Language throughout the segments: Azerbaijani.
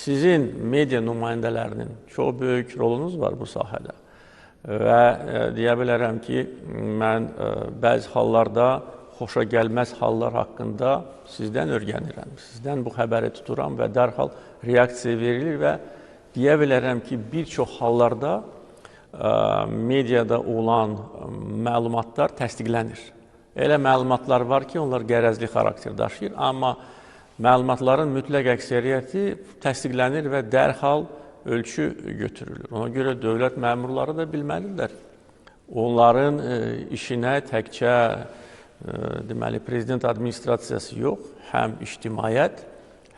sizin media nümayəndələrinin çox böyük rolunuz var bu sahədə. Və deyə bilərəm ki, mən bəzi hallarda xoşa gəlməz hallar haqqında sizdən öyrənirəm. Sizdən bu xəbəri tuturam və dərhal reaksiya verilir və deyə bilərəm ki, bir çox hallarda mediada olan məlumatlar təsdiqlənir. Elə məlumatlar var ki, onlar qərəzli xarakter daşıyır, amma məlumatların mütləq əksəriyyəti təsdiqlənir və dərhal ölçü götürülür. Ona görə dövlət məmurları da bilməlidirlər. Onların işinə təkcə deməli, prezident administrasiyası yox, həm ictimaiyyət,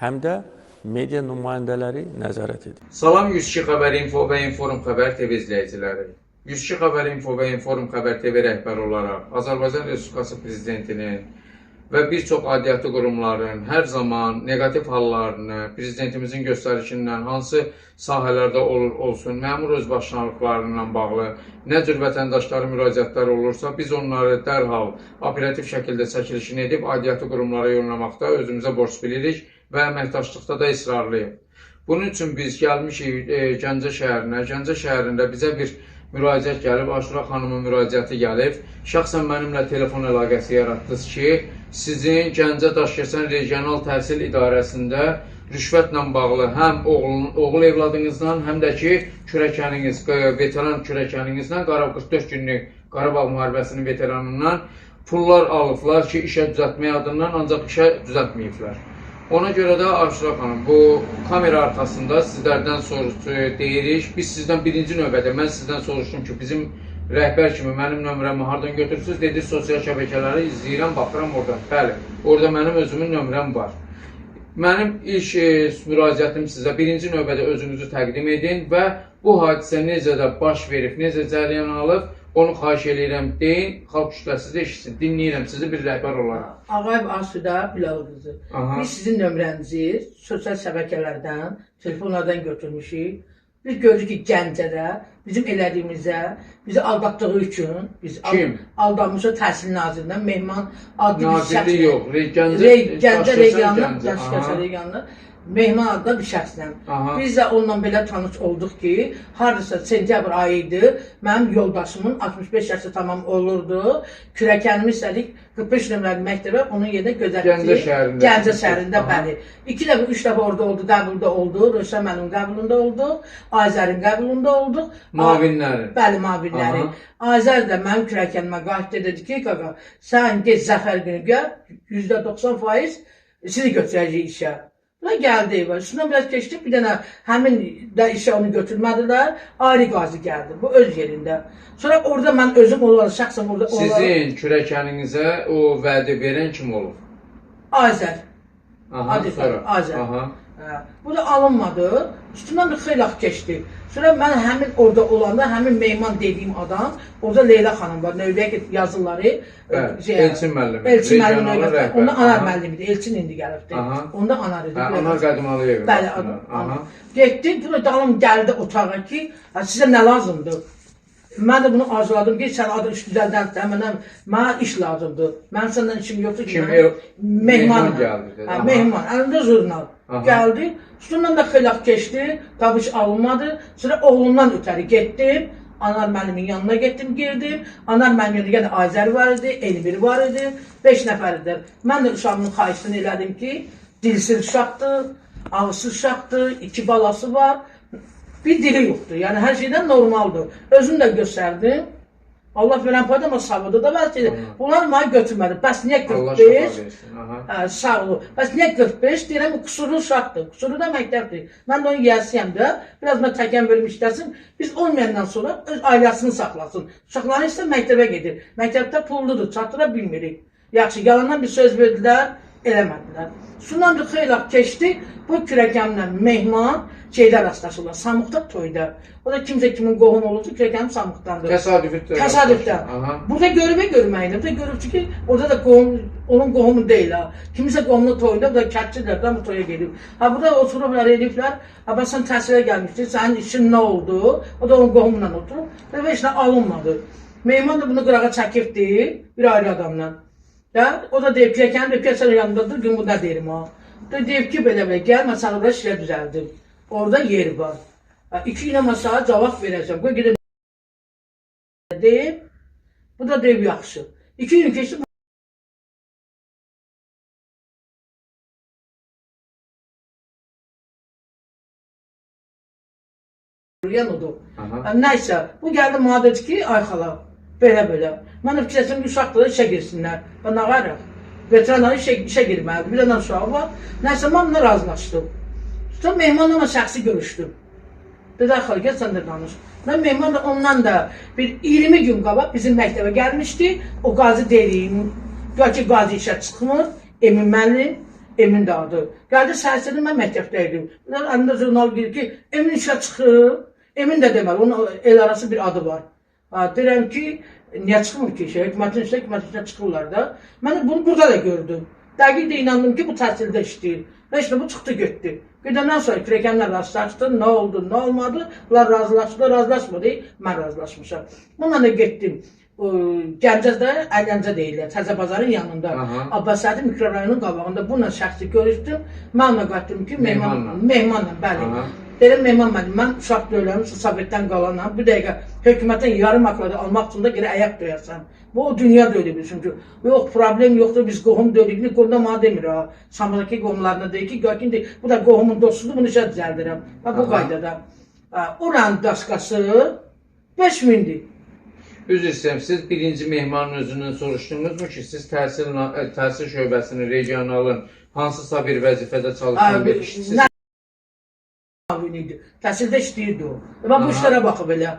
həm də media nümayəndələri nəzarət edir. Salam 102 Xəbər Info və Inforum Xəbər TV izləyiciləri. 102 Xəbər Info və Inforum Xəbər TV rəhbəri olaraq Azərbaycan Respublikası Prezidentinin və bir çox aidiyyatı qurumların hər zaman negativ hallarını, Prezidentimizin göstərişindən hansı sahələrdə olsun, məmur özbaşınalıqlarından bağlı nə cür vətəndaşların müraciətləri olursa, biz onları dərhal operativ şəkildə çəkilişini edib aidiyyatı qurumlara yollamaqda özümüzə borc bilirik və əməkdaşlıqda da israrlıyıq. Bunun üçün biz gəlmişik Gəncə şəhərinə. Gəncə şəhərində bizə bir müraciət gəlib, Aşura xanımın müraciəti gəlib. Şəxsən mənimlə telefon əlaqəsi yaratdınız ki, sizin Gəncə Daşkəsən Regional Təhsil İdarəsində rüşvətlə bağlı həm oğul evladınızdan, həm də ki, kürəkəniniz, veteran kürəkəninizdən 44 günlük Qarabağ müharibəsinin veteranından pullar alıblar ki, işə düzəltmək adından, ancaq işə düzəltməyiblər. Ona görə də Aşura xanım, bu kamera arxasında sizlərdən deyirik. Biz sizdən birinci növbədə, mən sizdən soruşdum ki, bizim rəhbər kimi mənim nömrəmi hardan götürürsünüz? Dedi, sosial şəbəkələri izləyirəm, baxıram oradan. Bəli, orada mənim özümün nömrəm var. Mənim ilk müraciətim sizə birinci növbədə özünüzü təqdim edin və bu hadisə necə də baş verib, necə cərəyan alıb, onu xahiş edirəm, deyin, xalq kütləsi də eşitsin, dinləyirəm sizi bir rəhbər olaraq. Ağayev Asuda Bilal qızı. Biz sizin nömrənizi sosial şəbəkələrdən, telefonlardan götürmüşük. Biz görürük ki, Gəncədə bizim elədiyimizə, bizi aldatdığı üçün, biz aldanmışıq Təhsil Nazirindən, Mehman adlı bir şəxslə. Nazirli yox, Gəncə regionunda. Mehman adlı bir şəxslə. Biz də onunla belə tanış olduq ki, hardasa sentyabr ayı idi, mənim yoldaşımın 65 yaşı tamam olurdu. Kürəkənimi istədik 45 nömrəli məktəbə, onun yerinə gözətçi Gəncə şəhərində, bəli. 2 dəfə, 3 dəfə orada oldu, qəbulda oldu, Röşən mənim qəbulunda oldu, Azərin qəbulunda oldu. Mavinlərin. Bəli, mavinlərin. Azər də mənim kürəkənimə qayıtdı, dedi ki, qaqa, sən gec zəfər günü gəl, %90% sizi götürəcək işə. Və gəldi evə, üstündən biraz keçdik, bir dənə həmin də işə onu götürmədilər, ayrı qazi gəldi, bu öz yerində. Sonra orada mən özüm olaraq, şəxsən orada olaraq... Sizin kürəkəninizə o vədi verən kim olub? Azər. Azər. Bu da alınmadı, üstündən də xeyli keçdi. Sonra mən həmin orada olanda, həmin Mehman dediyim adam, orada Leyla xanım var, növbəyə yazıları. Elçin müəllimi. Elçin müəllimi, onda Anar müəllimidir, Elçin indi gəlibdir. Onda Anar idi. Anar Qədimaliyev. Bəli, Anar. Getdi, dalım gəldi otağa ki, sizə nə lazımdır? Mən də bunu arzuladım ki, sən adı iş düzəldənsə, mənə iş lazımdır. Mənim səndən işim yoxdur ki, Mehman gəldi. Mehman, əlində jurnal gəldi. Üstündən də xeyli keçdi, tabi iş alınmadı. Sonra oğlumdan ötəri getdim, Anar müəllimin yanına getdim, girdim. Anar müəllimin yanında Azər var idi, Elvir var idi, 5 nəfərdir. Mən də uşağımın xahişini elədim ki, dilsiz uşaqdır, ağızsız uşaqdır, 2 balası var. Bir dili yoxdur, yəni hər şeydən normaldır. Özünü də göstərdim. Allah verən payda ama sağladı da belki. Bunlar mənə götürmədi. Bəs niyə 45? Sağ olun. Bəs niyə 45? Deyirəm, kusurlu uşaqdır. Kusurlu da məktəbdir. Mən də onun yiyəsiyəm də. Biraz mən təkən bölüm işləsin. Biz olmayandan sonra öz ailəsini saxlasın. Uşaqları isə məktəbə gedir. Məktəbdə pulludur, çatdıra bilmirik. Yaxşı, yalandan bir söz verdilər, eləmədilər. Sundan da xeyli keçdi. Bu kürəkəmlə Mehman şeydə rastlaşırlar, Samıqda toyda. O da kimsə kimin qohum olursa, kürəkənim Samıqdandır. Təsadüfdən. Burada görməyinə, burada görüb ki, orada da onun qohumu deyil ha. Kimisə qohumunun toyunda, bu da kətçidir, bu toya gedib. Ha, burada oturublar, eləyiblər, ha, ben sən təhsilə gəlmişdir, sənin işin nə oldu? O da onun qohumunla oturub, və heç nə alınmadı. Mehman da bunu qırağa çəkibdir, bir ayrı adamla. O da deyib, kürəkənim də piyasənin yanındadır, gün bu nə deyim ha. Deyib ki, belə-belə, gəl, mən sənə da işlə düzəldim. Orada yer var. 2 gün ama sana cavab verəcəm. Qoy gedib deyib. Bu da deyib yaxşı. 2 gün keçdi. Odur. Nəysə, bu gəldi mənə dedi ki, ay xala, belə. Mən də fikirləşdim ki, uşaqları işə girsinlər. Ben ağarıq. Veteranları işə girməlidir. Bir dənə uşağı var. Nəysə, mən bununla razılaşdım. Sonra mehmanla şəxsi görüşdüm. Dedi, ay xala, gəl sən də danış. Mən mehmanla ondan da bir 20 gün qabaq bizim məktəbə gəlmişdi. O qazi deyiliyim. Gör ki, qazi işə çıxmır. Emin müəllim. Emin də adı. Gəldi səhərsədə mən məktəbdəydim. Əlində jurnal deyir ki, Emin işə çıxır. Emin də deməli, onun el arası bir adı var. Deyirəm ki, niyə çıxmır ki işə? Hökumətin işə çıxırlar da. Mən bunu burada da gördüm. Dəqiq də inandım ki, bu təhsildə işləyir. Və işte bu çıxdı getdi. Gedəndən sonra kürəkənlər rastlaşdı, nə oldu, nə olmadı. Bunlar razılaşdı, razılaşmadı. Mən razılaşmışam. Bununla da getdim. Gəncədə Əliyəncə deyirlər, Təzəbazarın yanında. Abbasədi mikrorayonun qabağında bununla şəxsi görüşdüm. Mən ona qayıtdım ki, mehmanla, bəli. Dedim, mehman mənim, mən uşaq döyüləm, Sovetdən qalanam. Bu dəqiqə hökumətin yarım akladı almaq üçün də geri ayaq döyərsən. Bu o dünya döyülür çünki. Yox, problem yoxdur, biz qohum döyülük. Qohumda mənə demir ha. Samırdakı qohumlarına deyir ki, görkün deyir, bu da qohumun dostudur, bunu işə düzəldirəm. Bu qaydada. Oranın daşqası 5000'dir. Üzr istəyirəm, siz birinci mehmanın özündən soruşdunuzmu ki, siz təhsil şöbəsinin, regionalın hansısa bir vəzifədə çalışan bir kişisiniz? Təhsildə işləyirdi o. Bu işlərə baxıb elə.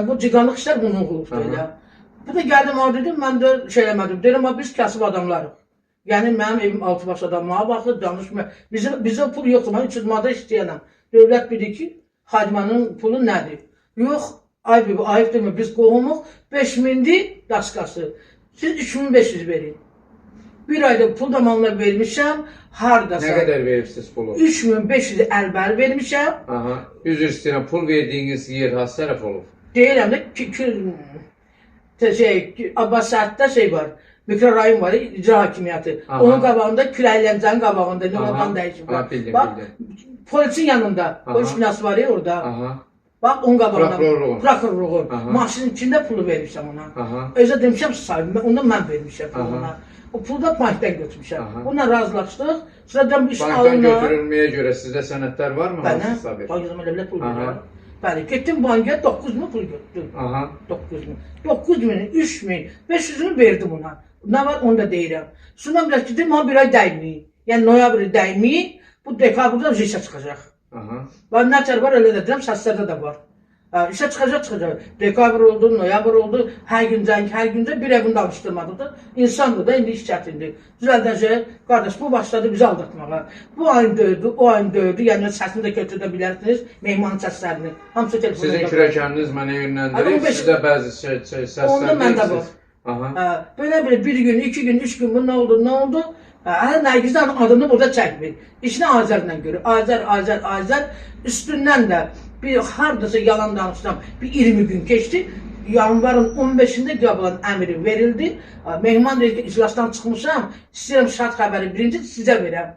Bu ciqanlıq işlər bunun olubdu elə. Bu da gəldim orada dedim, mən də şey eləmədim. Deyirəm, biz kasıb adamlarıq. Yəni mənim evim altı baş adamlara baxır, danışmıyor. Bizə pul yoxdur, mən 300 manata istəyənəm. Dövlət bilir ki, xadimanın pulu nədir? Yox, ayıb demir, biz qohumuq 5000'dir daşqası. Siz 3500 verin. Bir ayda pul damanına vermişəm, hardasa. Nə qədər veribsiniz pulu? 3500 əlbəl vermişəm. Üzr istəyirəm, pul verdiyiniz yer hansı tərəf olub? Deyirəm də, Abbasətdə şey var, mikrorayon var, icra hakimiyyəti. Onun qabağında, Küləkləncənin qabağında, Nuradan dəyişim var. Bildim. Polisin yanında, polis binası var ya orada. Bax, onun qabağında, prokurorluğun. Maşının içində pulu vermişəm ona. Özə demişəm sahibimə, ondan mən vermişəm puluna. O pulu da bankdan götürmüşəm. Bununla razılaşdıq. Sıradan bir iş alına... Bankdan götürülməyə görə sizdə sənədlər var mı? Bəli, bankdan elə pul verir. Bəli, getdim bankaya 9000 pul götürdüm. 9000. 9000'in, 3000, 500'ünü verdim ona. Ne var onu da deyirəm. Sonra biraz ki, dedim, bir ay dəyməyin. Yəni, noyabrı dəyməyin, bu dekabrda işə çıxacaq. Var, nətər var, elə də deyirəm, səslərdə də var. İşə çıxacaq. Dekabr oldu, noyabr oldu, hər güncə bir evini alışdırmadıqdır. İnsandır da, indi iş çətindir. Düzəldəcək, qardaş, bu başladı bizi aldatmağa. Bu ayın döydü, o ayın döydü, yəni səsini də götürdə bilərsiniz, mehmanın səslərini. Hamısı telefonunda. Sizin kürəkəniniz mənə yönləndirib, sizdə bəzi səslər onda məndə var. Böyle bir gün, 2 gün, 3 gün bu nə oldu? Nərgizdən adını burada çəkmir. İşini Azərlə görür. Azər. Üstündən də bir hardasa yalan danışsam bir 20 gün keçdi. Yanvarın 15'inde Qabalan əmri verildi. Mehman dedi ki, iclasdan çıxmışam, istəyirəm şart xəbəri birinci sizə verəm.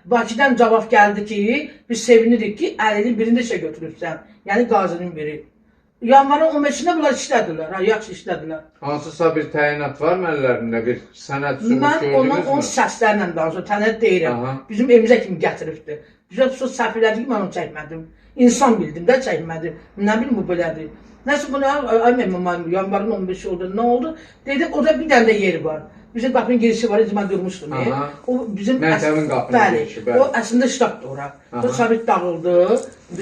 Bakıdan cavab gəldi ki, biz sevinirik ki, 50'nin birində işə götürürsən. Yəni qazinin biri. Yanvarın 15'inde bunlar işlədilər, yaxşı işlədilər. Hansısa bir təyinat var mı əllərində, bir sənəd sübut gördünüz mü? Mən onun səslərlə danışıyorum, tənət deyirəm. Bizim evimizə kimi gətiribdir. Bizə sus səhv elədi ki, mən onu çəkmədim. İnsan bildim də çəkmədim. Nə bilim bu belədir. Nəsə bunu, yanvarın 15'i oldu, nə oldu? Dedi, orada bir dənə də yeri var. Bizim qapının girişi var, mən durmuşdum. O bizim məktəbin qapının girişi, bəli. O əslində ştatdır ora. Sovet dağıldı,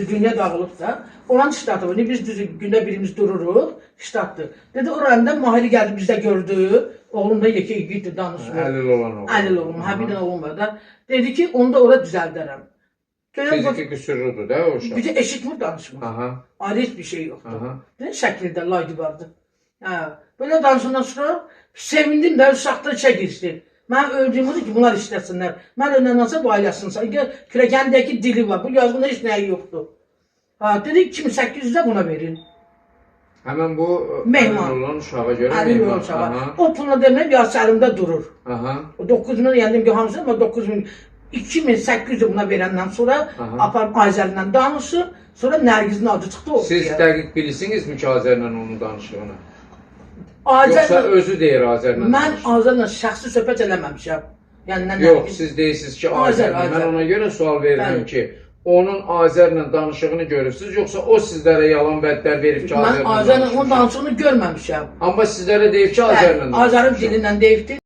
dünya dağılıb da. Oranın ştatı var. Biz gündə birimiz dururuq, ştatdır. Dedi, oranda Mahiri gəldi, bizdə gördü. Oğlum da yekə gitti, danışmır. Əlil olan oğlum. Əlil oğlum, bir dənə oğlum var da. Dedi ki, onu da ora düzəldərəm. Fiziki qüsurludur da o uşaq. Bir də eşitmir, danışmır. Ayrı heç bir şey yoxdur. Şəkildə laydı vardı. Böyle danışından sonra sevindim də uşaqda işə girsin. Mən öldüyüm odur ki, bunlar işləsinlər. Mən önləndən bu ailəsinsə, kürəkəndəki dili var, bu yazğında heç nəyi yoxdur. Dedi 2800'də buna verin. Həmən bu əlil olan uşağa görə əlil olan uşağa. O pulunu demək yas əlimdə durur. O 9000 yəni ki, hamısı ama 9000 2800 buna verəndən sonra aparıb Azərlə danışıb, sonra Nərgizin adı çıxdı ortaya. Siz dəqiq bilirsinizmi ki, Azərlə onun danışığını? Azərlə, Yoxsa özü deyir Azərlə mən Azərlə şəxsi söhbət eləməmişəm. Yəni, yox, siz deyirsiniz ki, Azərlə. Mən ona görə sual verirəm ki, onun Azərlə danışığını görürsünüz, yoxsa o sizlərə yalan vədlər verib ki, Azərlə danışmışam? Mən Azərlə onun danışığını görməmişəm. Amma sizlərə deyib ki, Azərlə danışmışam. Azərın dilindən deyibdir.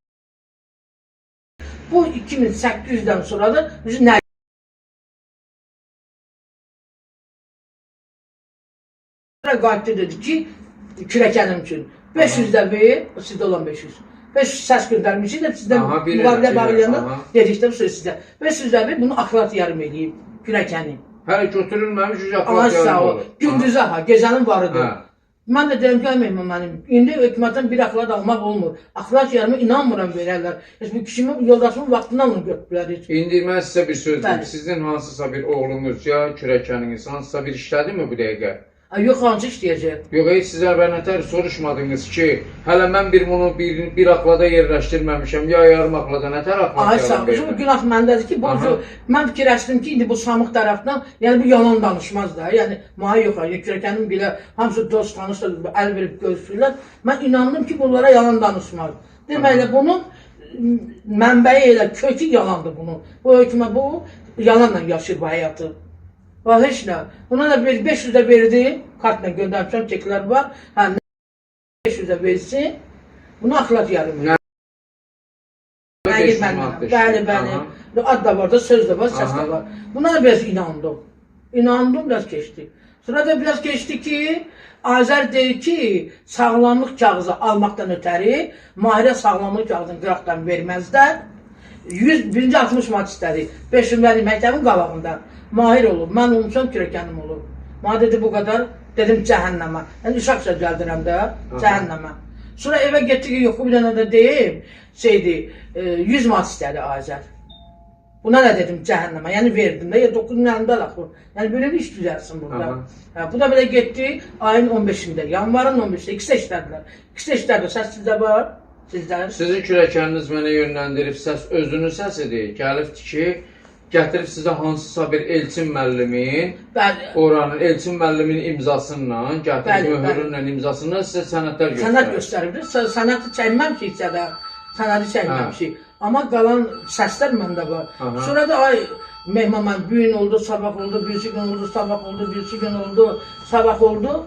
Bu 2800'dən sonra da Nərgiz qayıtdı dedi ki, kürəkənim üçün 500 də ver, sizdə olan 500. 500 səs göndərmişik də sizdən müqabilə bağlayanı dedikdə bu söz sizdə. 500 də ver, bunu akırat yarım eləyib kürəkəni. Hələ götürülməmiş, akırat yarım olur. Gündüzə ha, gecənin varıdır. Mən də deyim ki, mənim, indi hökumətdən bir akırat almaq olmur. Akırat yarımı inanmıram verərlər. Bu kişimin, yoldaşımın vaxtını alın götürürlər. İndi mən sizə bir söz deyim. Sizin hansısa bir oğlunuz ya kürəkəniniz hansısa bir işlədi mi bu dəqiqə? Yox, hansı işləyəcək? Yox, heç sizə nətər soruşmadınız ki, hələ mən bunu bir aklada yerləşdirməmişəm, ya yarım aklada nətər aklada yarım verirəm? Bu günah məndədir ki, mən fikirləşdim ki, indi bu Samıq tərəfdən, yəni bu yalan danışmaz da, yəni mənə yox, kürəkənim belə, hamısı dost tanışdır, əl verib görüşürlər. Mən inandım ki, bunlara yalan danışmaz. Deməklə, bunun mənbəyi elə, kökü yalandır bunun. Bu hökumət, bu yalanla yaşayır bu həyatı. Bax, heç nə. Buna da 500 də verdi, kartla göndərmişəm, çeklər var. 500 də versin, bunu akırat yarım. Bəli, bəli. Ad da var da, söz də var, səs də var. Buna da biraz inandım. İnandım, biraz keçdi. Sonra da biraz keçdi ki, Azər deyir ki, sağlamlıq kağızı almaqdan ötəri, Mahirə sağlamlıq kağızını qıraqdan verməzlər. 100, 60 manat istədi. 500 mənim məktəbin qabağında. Mahir olub, mən olmuşam, kürəkənim olub. Mənə dedi bu qədər, dedim cəhənnəmə. Yəni uşaq söz gəldirəm də, cəhənnəmə. Sonra evə getdi ki, yox, bir dənə də deyim, 100 manat istədi Azər. Buna da dedim cəhənnəmə, yəni verdim də, 9-un yanında laxır. Yəni böyle bir iş düzəlsin burada. Bu da belə getdi, ayın 15-ində, yanvarın 15-də, ikisi də işlədilər. İkisi də işlədilər, səs sizdə var, sizdə. Sizin kürəkəniniz mənə yönləndirib, səs özünün səsidir, gəlibdir ki, gətirib sizə hansısa bir Elçin müəllimin, oranın Elçin müəllimin imzasıyla, gətirib möhürünlə imzasıyla sizə sənədlər göstərir. Sənəd göstəribdir. Sənədi çəkməm ki, içədə. Sənədi çəkməm ki. Amma qalan səslər məndə var. Sonra da ay, Mehman mən bu gün oldu, sabah oldu, birisi gün oldu, sabah oldu, birisi gün oldu, sabah oldu.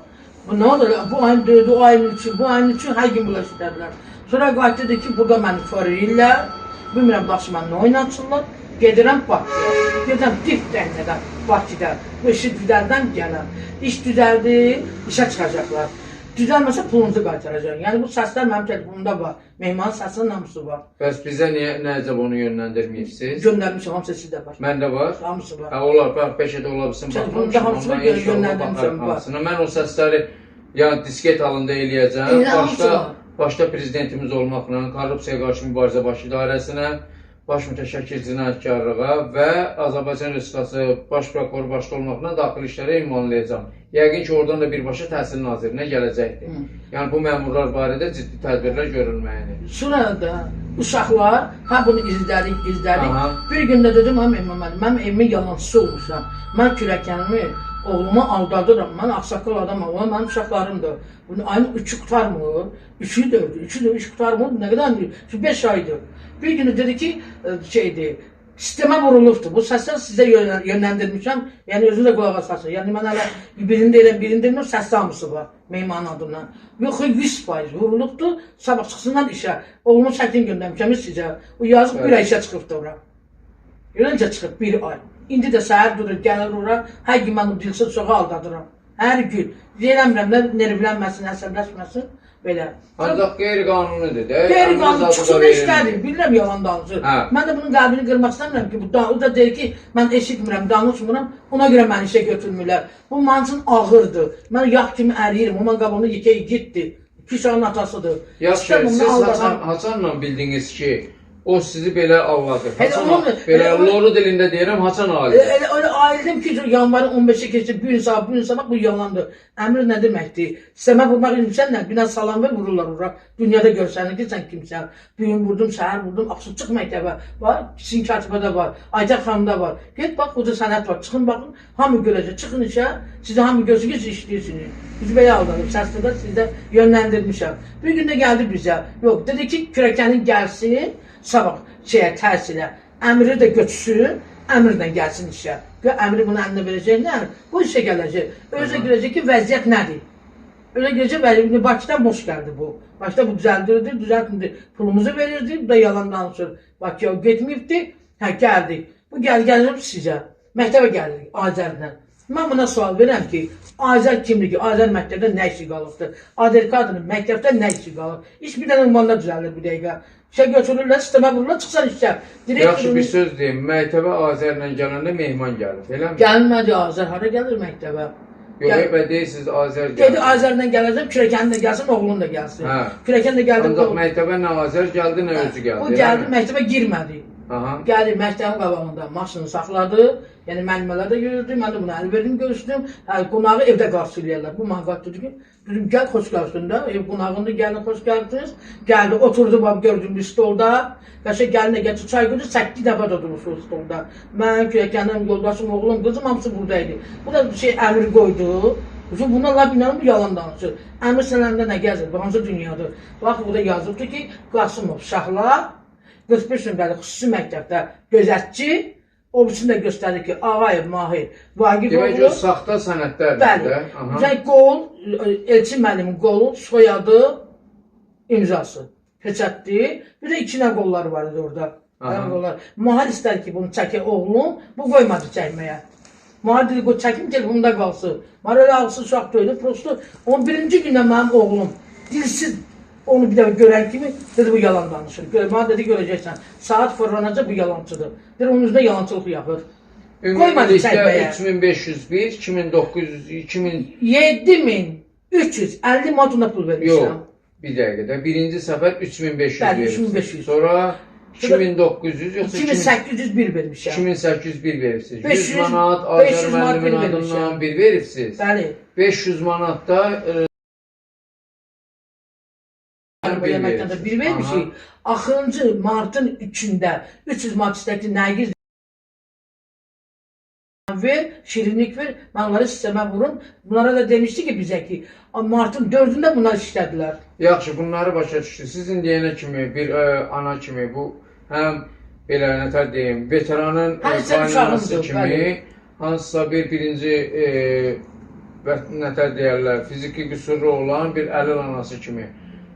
Bu nə olur? Bu ayın 4-ü, o ayın 3-ü, bu ayın 3-ü hər gün bula istədilər. Sonra qayıtdı ki, burada məni foruyurlar. Bilmirəm, başıma nə oynatırlar. Gedirəm Bakıya, gedirəm dipdəndən Bakıda, bu işi düzəldən gələm. İş düzəldi, işə çıxacaqlar. Düzəlməsə pulunuzu qaytaracaq. Yəni bu səslər mənim telefonumda var, Mehmanın səsinin hamısı var. Bəs bizə necə onu yönləndirməyibsiniz? Göndərmişəm, hamısı sizdə var. Məndə var? Hamısı var. Olar, bəlkə də ola bilsin, baxmamışım. Hamısını göndərmişəm, var. Mən o səsləri disket halında eləyəcəm. Başda prezidentimiz olmaqla, korrupsiyaya qarşı mübarizə baş idarəsinə, baş mütəşəkkir cinayətkarlığa və Azərbaycan Respublikası baş prokuroru başda olmaqla daxili işlərə ünvanlayacağam. Yəqin ki, oradan da birbaşa Təhsil Nazirinə gələcəkdir. Yəni bu məmurlar barədə ciddi tədbirlər görülməlidir. Sonra da uşaqlar, bunu izlədik. Bir gündə dedim, mən evimin yalancısı olmuşam. Mən kürəkənimi, oğlumu aldadıram. Mən ağsaqqal adamam, o mənim uşaqlarımdır. Ayın 3'ü qutarmır, 3'ü 4'ü, 3'ü 4'ü qutarmır, nə qədər deyir? 5 aydır. Bir günü dedi ki, sistemə vurulubdur. Bu səslər sizə yönləndirmişəm, yəni özü də qulaq asasın. Yəni mən hələ birində eləm, birində eləm, səsli hamısı var, Meymanın adından. Yox, 100% vurulubdur, sabah çıxsınlar işə. Oğlumu çətin göndərmişəm sizə. O yazıb bir ay işə çıxıbdır ora. Öncə çıxıb bir ay. İndi də səhər durur, gəlir ora, hər gün mən o dilsiz çoxu aldadıram. Hər gün. Deyirəm, nervlənməsin, əsəbləşməsin. Belə. Ancaq qeyri-qanunidir də. Qeyri-qanuni çıxsın işlədir. Bilirəm yalan danışır. Mən də bunun qəlbini qırmaq istəmirəm ki, o da deyir ki, mən eşitmirəm, danışmıram, ona görə məni işə götürmürlər. Bu mənim üçün ağırdır. Mən yağ kimi əriyirəm, onun qabağını yekə gitdi. 2 uşağın atasıdır. Yaxşı, siz haçanla bildiniz ki, O sizi belə anladı. Belə onu- loru dilində deyirəm, haçan ailə. Öyle ailem ki yanvarın 15'i geçti, bir sabah bu yalandı. Emir ne demekti? Sisteme vurmak için ne? Bina salam ver vururlar ora. Dünyada görsen ki sen kimsen. Bugün vurdum, seher vurdum, Aksuçuk mektebe var, Çin katibede var, Aytak Hanım'da var. Git bak burada sanat var, çıkın bakın, hamı görecek, çıkın işe, size hamı gözünüz işliyorsunuz. Biz böyle aldanıp, sesle de size yönlendirmişim. Bir gün de geldi bize, yok dedi ki kürekenin gelsin, sabah tersiyle, emri de götürsün, əmrlə gəlsin işə. Və əmri bunu əlinə verəcəklər, bu işə gələcək. Özə görəcək ki, vəziyyət nədir? Özə görəcək, vəziyyət Bakıdan boş gəldi bu. Bakıda bu düzəldirdi, pulumuzu verirdi, bu da yalan danışır. Bakıya getməyibdi, gəldik. Bu gəlib sizə, məktəbə gəldik, Azərdən. Mən buna sual verəm ki, Azər kimdir ki, Azər məktəbdə nə işi qalıbdır? Azər qadının məktəbdə nə işi qalıb? İş bir dənə ünvanda düzəlir bu dəqiqə. İşə götürürlər, sistemə vururlar, çıxsan işə. Yaxşı bir söz deyim, məktəbə Azərlə gələndə mehman gəlir, eləmi? Gəlmədi Azər, hara gəlir məktəbə? Yox, deyilsiniz Azər gəlir. Dedi Azərlə gələcəm, Kürəkən də gəlsin, oğlun da gəlsin. Kürəkən də gəldi. Ancaq məktəbə nə Azər gəldi, nə özü gəldi. O gəldi, məktəbə girmədi. Gəldi, məktəbin qabağında maşını saxladı. Yəni müəllimələr də yürüdü, mən də buna əl verdim, görüşdüm. Qonağı evdə qarşılayırlar. Bu manqat dedi ki, dedim gəl xoş gəlsin də, ev qonağında gəlin xoş gəldiniz. Gəldi, oturdu bax gördüm bir stolda. Qəşə gəlinə gətir çay qoydu, 8 dəfə də durmuş o stolda. Mən, Kürəkənim, yoldaşım, oğlum, qızım hamısı buradaydı. Bu da əmr qoydu. Buna laf inanım yalan danışır. Əmr sənəndə nə gəzir, bu hansı dünyadır. Bax burada yazıbdır ki, Qasımov Şahlar 45 gün bəli xüsusi məktəbdə gözətçi, o biçimdə göstərir ki, Ağayev, Mahir, Vagif oğlu. Demək o saxta sənədlərdir. Bəli. Qol, Elçin müəllimin qolu, soyadı, imzası, peçətdir. Bir də 2 nə qolları var idi orada. Mahir istər ki, bunu çəkə oğlum, bu qoymadı çəkməyə. Mahir dedi, qoy çəkim, telefonunda qalsın. Mahir öyle ağısı uşaq döyülür, prosto 11-ci gündə mənim oğlum dilsiz, onu bir dəfə görən kimi dedi bu yalan danışır. Bana dedi görəcəksən. Saat fırlanacaq bu yalancıdır. Dedi onun üzrə yalancılıq yapır. Qoymadı çəkməyə. 3501, 2900, 2000... 7350 manatına pul vermişəm. Yox, bir dəqiqədə. Birinci səfər 3500 Bəli, verirsiniz. 3500. Sonra 2900 yoxsa 2801 vermişəm. 2801 verirsiniz. 500 100 manat Azər müəllimin adından bir verirsiniz. Bəli. 500 manat da Yeməkdən də bir vermişik. Axırıncı martın 3-də 300 manat istəkli nəyiz ver, şirinlik ver, mən onları sistemə vurum. Bunlara da demişdi ki bizə ki, martın 4-də bunlar işlədilər. Yaxşı, bunları başa düşdü. Sizin deyənə kimi, bir ana kimi bu həm belə nətər deyim, veteranın qaynanası kimi hansısa bir birinci nətər deyərlər, fiziki qüsurlu olan bir əlil anası kimi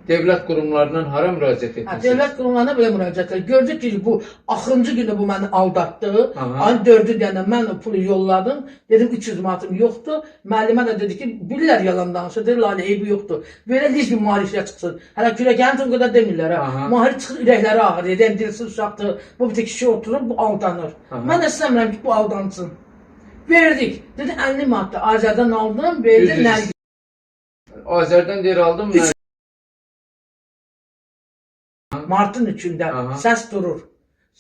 devlət qurumlarından hara müraciət etmişsiniz? Devlət qurumlarına belə müraciət etdik. Gördük ki, bu axırıncı günü bu məni aldatdı. Ayın 4-ü deyəndə mən o pulu yolladım. Dedim 300 manatım yoxdur. Müəllimə də dedi ki, bilirlər yalan danışır. Dedi, Lalə, eybi yoxdur. Belə liz bir Mahir çıxsın. Hələ kürəkənin üçün qədər demirlər. Mahir çıxır, ürəkləri ağır. Deyəm, dilsiz uşaqdır. Bu bir tek kişi oturur, bu aldanır. Mən də istəmirəm ki, bu aldansın. Verdik. Dedi, 50 manatda Azərdən aldım, verdim. Azərdən deyir aldım. Martın 3-də səs durur,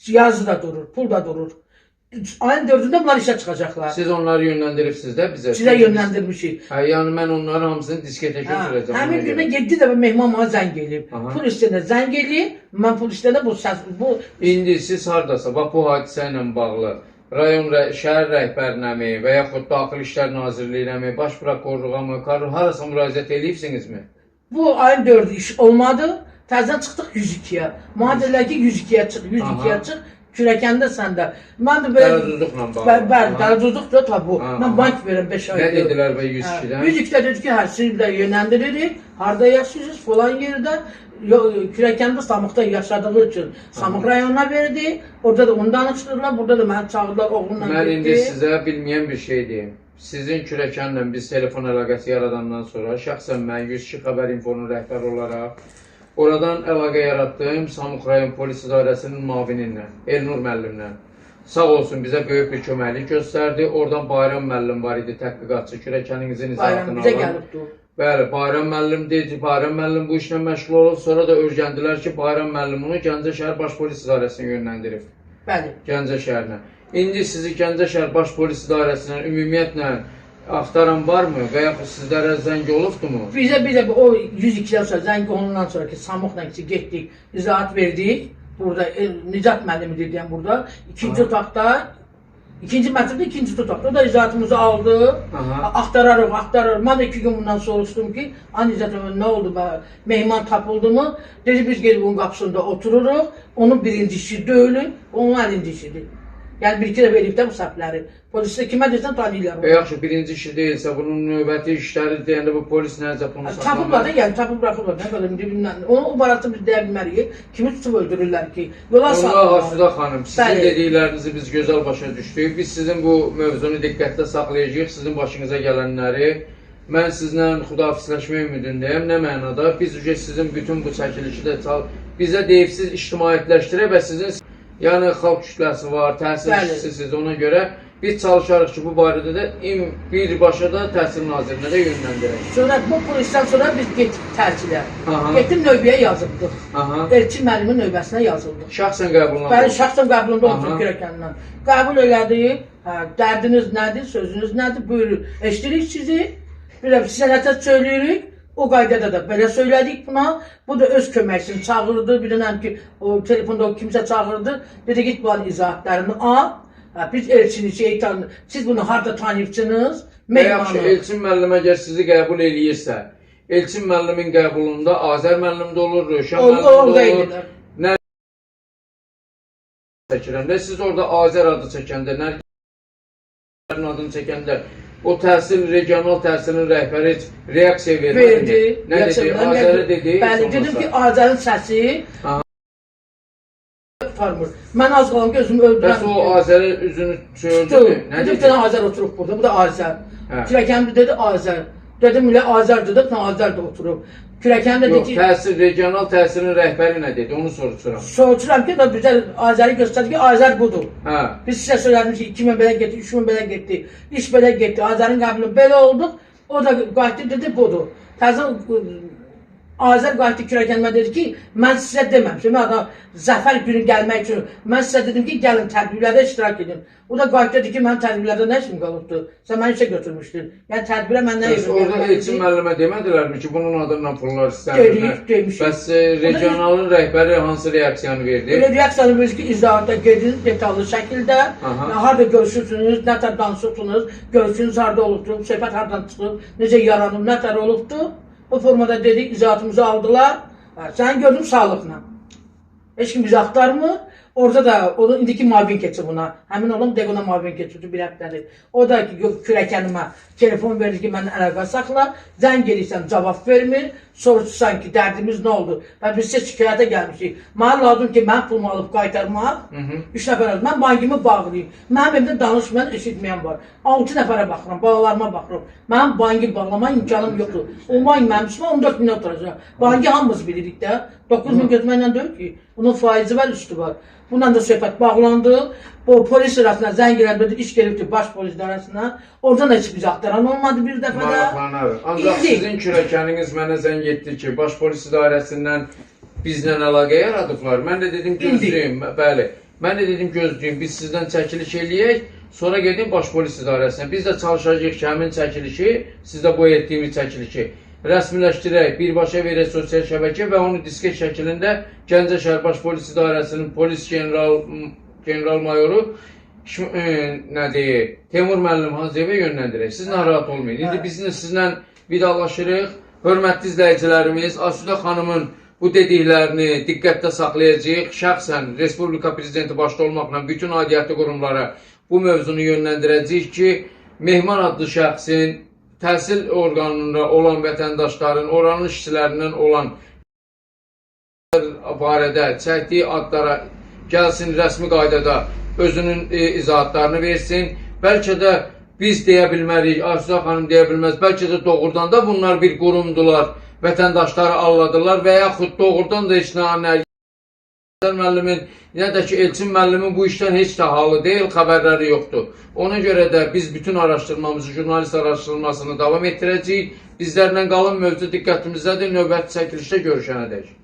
yazı da durur, pul da durur. Ayın 4-də bunlar işə çıxacaqlar. Siz onları yönləndiribsiniz də bizə? Sizə yönləndirmişik. Yəni mən onların hamısını disketəkə sürəcəm. Həmin günə 7 dəfə mehman bana zəng eləyib. Pul istəyəndə zəng eləyib, mən pul istəyəndə bu səs... İndi siz haradasa, bax bu hadisə ilə bağlı rayon şəhər rəhbərinə mi və yaxud Daxili İşlər Nazirliyinə mi, Baş Prokurorluğa mı, harasa müraciət eləyibsinizmi? Bu ayın 4-ü iş olmadı. Təzdən çıxdıq 102-yə. Mənə dedilər ki, 102-yə çıx, 102-yə çıx, Kürəkəndə səndə. Mən də belə... Dərəduzluqla bağlı. Bəli, dərəduzluq da tabi bu. Mən bank verirəm 5 ayda. Nə dedilər və 102-dən? 102-də dedi ki, siz də yönləndiririk, harada yaşayırsınız, falan yerdə. Kürəkəndə Samıqda yaşadığı üçün Samıq rayonuna verdi. Orada da onu danışdırırlar, burada da məni çağırdılar, oğlumla getdi. Mən indi sizə bilməyən bir şey deyim. Sizin Kürəkənlə biz telefon əlaqəsi yaradandan sonra şəxsən mən 102 xəbər informun rəhbəri olaraq oradan əlaqə yaratdım Samux rayon polis idarəsinin müavininlə, Elnur müəllimlə. Sağ olsun bizə böyük bir köməklik göstərdi. Oradan Bayram müəllim var idi, tədqiqatçı, Kürəkəninizin izahatını alan. Bayram bizə gəlibdi. Bəli, Bayram müəllim dedi, Bayram müəllim bu işlə məşğul olub, sonra da öyrəndilər ki, Bayram müəllim onu Gəncə şəhər baş polis idarəsinə yönləndirib. Bəli. Gəncə şəhərinə. İndi sizi Gəncə şəhər baş polis idarəsindən ümumiyyətlə axtaran varmı və yaxud sizlərə zəng olubdumu? Bizə o 102-dən sonra zəng olundan sonra ki, Samuqla getdik, izahat verdik. Burada Nicat müəllimi deyilən burada ikinci otaqda, ikinci mərtəbədə ikinci otaqda. O da izahatımızı aldı. Axtararıq. Mən də 2 gün bundan soruşdum ki, Nicat müəllim nə oldu? Mehman tapıldı mı? Dedi biz gelib onun qapısında otururuq. Onun birinci işi deyil, onun 50-ci işidir. Yəni bir-iki də verib də bu səhvləri. Polisdə kimə desən tanıyırlar. Yaxşı, birinci işi deyilsə, bunun növbəti işləri deyəndə bu polis necə bunu saxlamaq? Tapıblar da, yəni tapıb bıraxıblar. Nə qədər bilməm. Onu barədə biz deyə bilmərik. Kimi tutub öldürürlər ki, yola salırlar. Allah Asuda xanım, sizin dediklərinizi biz gözəl başa düşdük. Biz sizin bu mövzunu diqqətlə saxlayacağıq, sizin başınıza gələnləri. Mən sizlə xudafizləşmə ümidindəyəm. Nə mənada? Biz sizin bütün bu çəkilişi də bizə deyibsiz ictimaiyyətləşdirək və sizin yəni xalq kütləsi var, təhsil işçisisiz, ona görə biz çalışarıq ki, bu barədə də birbaşa da Təhsil Nazirinə də yönləndirək. Sonra bu polisdən sonra biz getdik tərkilə. Getdim növbəyə yazıldıq. Elçin müəllimin növbəsinə yazıldıq. Şəxsən qəbulunda? Bəli, şəxsən qəbulunda olduq Kürəkəndən. Qəbul elədik, dərdiniz nədir, sözünüz nədir, buyurun, eşdirik sizi, sizə nətə söyləyirik. O qaydada da belə söylədik buna. Bu da öz köməkçisini çağırdı. Bilirəm ki, o telefonda o kimsə çağırdı. Dedi git bunların izahatlarını al. Biz Elçini şeytan, siz bunu harda tanıyıbsınız? Yaxşı, Elçin müəllim əgər sizi qəbul eləyirsə, Elçin müəllimin qəbulunda Azər müəllim də olur, Rövşən müəllim də olur. Nə çəkirəm də siz orada Azər adı çəkəndə, Nərgizlərin adını çəkəndə o təhsil, regional təhsilin rəhbəri reaksiya verdi. Nə dedi? Azərə dedi. Bəli, dedim ki, Azərin səsi tutarmır. Mən az qalan gözümü öldürəm. Bəs o Azərə üzünü çöldü. Dedim ki, Azər oturub burada, bu da Azər. Kürəkəmdə dedi Azər. Dedim elə Azər dedi, Azər də oturub. Kürəkəm də dedi ki... Təhsil, regional təhsilin rəhbəri nə dedi? Onu soruşuram. Soruşuram ki, bizə Azəri göstərdi ki, Azər budur. Biz sizə söylədim ki, 2000 belə getdi, 3000 belə getdi, iş belə getdi, Azərin qəbulu belə olduq. O da qayıtdı, dedi, budur. Təzə Azər qayıtdı Kürəkəmə dedi ki, mən sizə deməmişim, zəfər günü gəlmək üçün, mən sizə dedim ki, gəlin tədbirlərdə iştirak edin. O da qayıtdı dedi ki, mənim tədbirlərdə nə işim qalıbdır, sən məni işə götürmüşdün. Yəni tədbirə mən nə yerim? Orada Elçin müəllimə demədilər mi ki, bunun adından pullar istənir? Demişik. Bəs regionalın rəhbəri hansı reaksiyanı verdi? Elə reaksiyanı verdi ki, izahatda gedin detallı şəkildə, harada görüşürsünüz, nə tər danışırsınız, görüşünüz harada olubdur, söhbət haradan çıxıb, necə yaranıb, nə tər olubdur. O formada dedik, izahatımızı aldılar. Səni gördüm sağlıqla. Heç kim bizi axtarmır. Orada da, onun indiki mavin keçir buna. Həmin oğlum Deqona mavin keçirdi bir həftədir. O da ki, Kürəkənimə telefon verir ki, məndən əlaqə saxla. Zəng gelirsən, cavab vermir. Soruşsan ki, dərdimiz nə oldu? Və biz sizə şikayətə gəlmişik. Mənə lazım ki, mən pulumu alıb qaytarmaq. 3 nəfər alıb. Mən bankımı bağlayayım. Mənim evdə danışmayan, eşitməyən var. 6 nəfərə baxıram, balalarıma baxıram. Mənim bankı bağlama imkanım yoxdur. O bank mənim üstümə 14 minə oturacaq. Bankı hamımız bilirik də. 9 min götürməklə deyil ki. Bunun faizi var, üstü var. Bundan da söhbət bağlandı. Bu polis sırasına zəng gəldi, iş gəlibdi baş polis idarəsinə. Oradan da heç bizi axtaran olmadı bir dəfə də. Maraqlanır. Ancaq sizin kürəkəniniz mənə zəng etdi ki, baş polis idarəsindən bizlə əlaqə yaradıblar. Mən də dedim gözləyim, bəli. Mən də dedim gözləyim, biz sizdən çəkiliş eləyək, sonra gedin baş polis idarəsinə. Biz də çalışacağıq ki, həmin çəkilişi, sizdə bu etdiyimiz çəkilişi rəsmiləşdirək, birbaşa verək sosial şəbəkə və onu diskət şəklində Gəncə şəhər baş polis idarəsinin polis general mayoru Teymur müəllim Hacıyevə yönləndirək. Siz narahat olmayın. İndi biz sizlə vidalaşırıq. Hörmətli izləyicilərimiz, Asuda xanımın bu dediklərini diqqətdə saxlayacağıq. Şəxsən Respublika Prezidenti başda olmaqla bütün aidiyyatı qurumlara bu mövzunu yönləndirəcəyik ki, Mehman adlı şəxsin təhsil orqanında olan vətəndaşların, oranın işçilərindən olan barədə çəkdiyi adlara gəlsin, rəsmi qaydada özünün izahatlarını versin. Bəlkə də biz deyə bilmərik, Asuda xanım deyə bilməz, bəlkə də doğrudan da bunlar bir qurumdular, vətəndaşları alladırlar və yaxud doğrudan da heç nə müəllimin, nə də ki Elçin müəllimin bu işdən heç də halı deyil, xəbərləri yoxdur. Ona görə də biz bütün araşdırmamızı, jurnalist araşdırmasını davam etdirəcəyik. Bizlərlə qalın, mövzu diqqətimizdədir. Növbəti çəkilişdə görüşənədək.